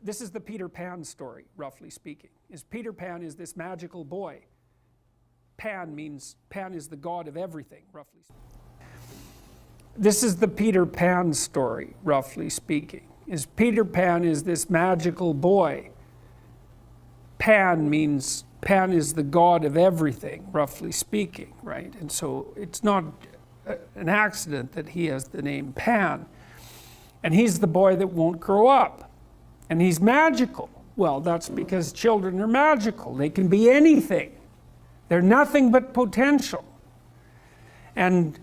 This is the Peter Pan story, roughly speaking. Peter Pan is this magical boy. Pan is the god of everything, roughly speaking. This is the Peter Pan story, roughly speaking. Peter Pan is this magical boy. Pan is the god of everything, roughly speaking, right? And so it's not an accident that he has the name Pan. And he's the boy that won't grow up. And he's magical. Well, that's because children are magical. They can be anything. They're nothing but potential. And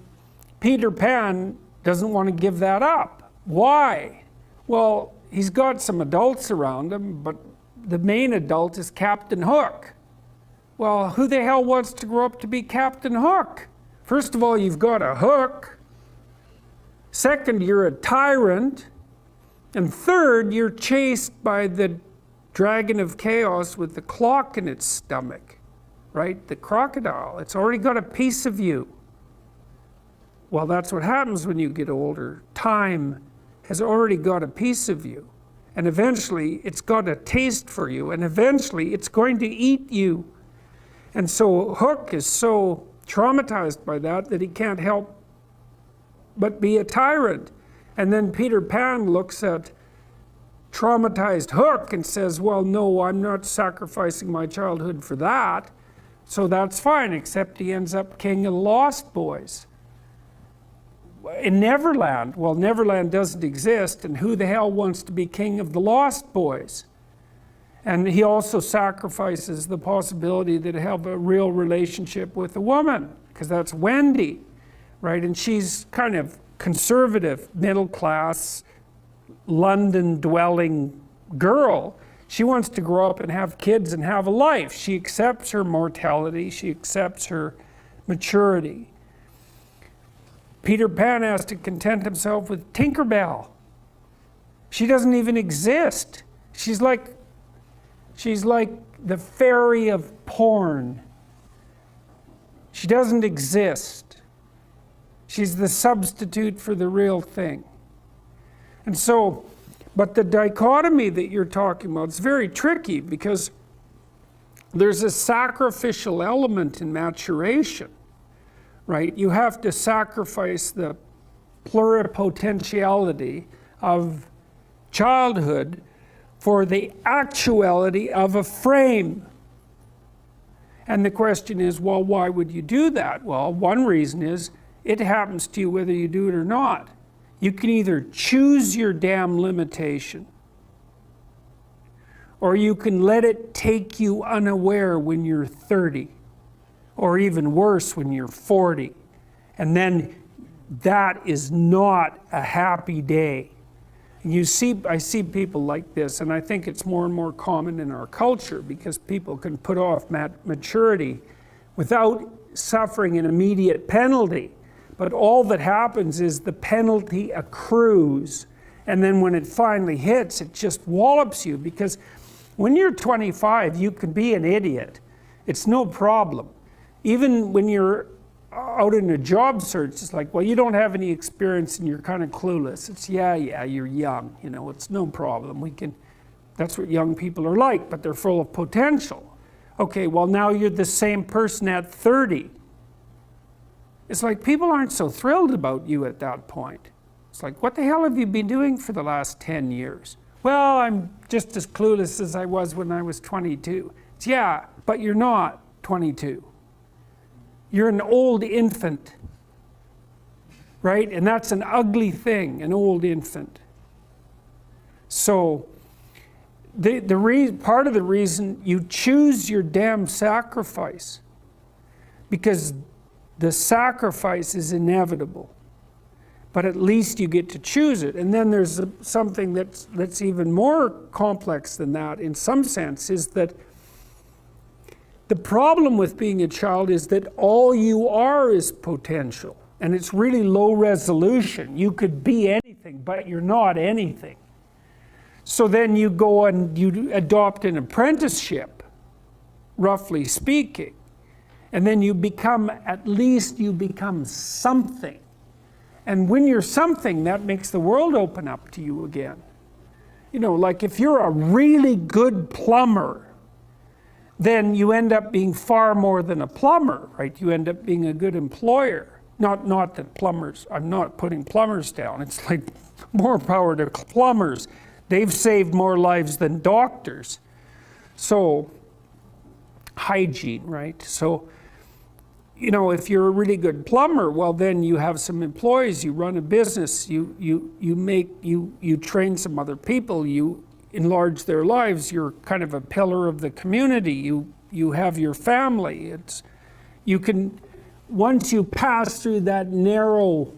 Peter Pan doesn't want to give that up. Why? Well, he's got some adults around him, but the main adult is Captain Hook. Well, who the hell wants to grow up to be Captain Hook? First of all, you've got a hook. Second, you're a tyrant. And third, you're chased by the dragon of chaos with the clock in its stomach, right? The crocodile. It's already got a piece of you. Well, that's what happens when you get older. Time has already got a piece of you. And eventually, it's got a taste for you. And eventually, it's going to eat you. And so Hook is so traumatized by that he can't help but be a tyrant. And then Peter Pan looks at traumatized Hook and says, well, no, I'm not sacrificing my childhood for that. So that's fine, except he ends up king of the Lost Boys. In Neverland, well, Neverland doesn't exist, and who the hell wants to be king of the Lost Boys? And he also sacrifices the possibility that he'll have a real relationship with a woman, because that's Wendy, right? And she's kind of conservative, middle-class, London-dwelling girl. She wants to grow up and have kids and have a life. She accepts her mortality. She accepts her maturity. Peter Pan has to content himself with Tinkerbell. She doesn't even exist. She's like the fairy of porn. She doesn't exist. She's the substitute for the real thing. And so, but the dichotomy that you're talking about is very tricky because there's a sacrificial element in maturation, right? You have to sacrifice the pluripotentiality of childhood for the actuality of a frame. And the question is, well, why would you do that? Well, one reason is it happens to you whether you do it or not. You can either choose your damn limitation, or you can let it take you unaware when you're 30, or even worse when you're 40. And then that is not a happy day. And I see people like this, and I think it's more and more common in our culture because people can put off maturity without suffering an immediate penalty. But all that happens is the penalty accrues, and then when it finally hits, it just wallops you, because when you're 25, you can be an idiot. It's no problem. Even when you're out in a job search, it's like, well, you don't have any experience and you're kind of clueless. It's, yeah, you're young, it's no problem. That's what young people are like, but they're full of potential. Okay, well, now you're the same person at 30. It's like people aren't so thrilled about you at that point. It's like, what the hell have you been doing for the last 10 years? Well, I'm just as clueless as I was when I was 22. It's, yeah, but you're not 22. You're an old infant, right? And that's an ugly thing, an old infant. So part of the reason you choose your damn sacrifice, because the sacrifice is inevitable, but at least you get to choose it. And then there's something that's even more complex than that in some sense, is that the problem with being a child is that all you are is potential, and it's really low resolution. You could be anything, but you're not anything. So then you go and you adopt an apprenticeship, roughly speaking. And then at least you become something. And when you're something, that makes the world open up to you again. You know, like if you're a really good plumber, then you end up being far more than a plumber, right? You end up being a good employer. Not that plumbers, I'm not putting plumbers down. It's like more power to plumbers. They've saved more lives than doctors. So, hygiene, right? So, you know, if you're a really good plumber, well, then you have some employees, you run a business, you train some other people, you enlarge their lives, you're kind of a pillar of the community, you have your family. You can, once you pass through that narrow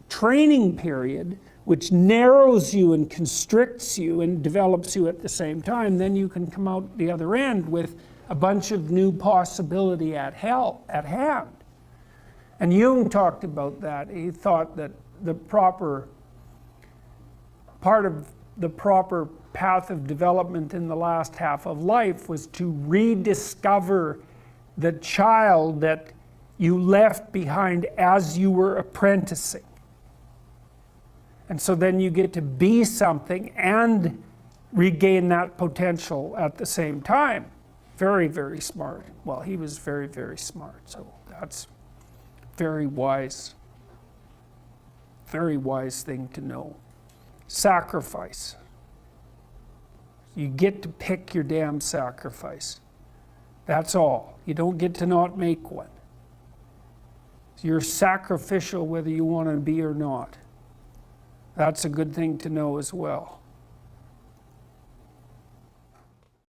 training period, which narrows you and constricts you and develops you at the same time, then you can come out the other end with a bunch of new possibility at hand. And Jung talked about that. He thought that part of the proper path of development in the last half of life was to rediscover the child that you left behind as you were apprenticing. And so then you get to be something and regain that potential at the same time. Very, very smart. Well, he was very, very smart. So that's very wise thing to know. Sacrifice. You get to pick your damn sacrifice. That's all. You don't get to not make one. You're sacrificial whether you want to be or not. That's a good thing to know as well.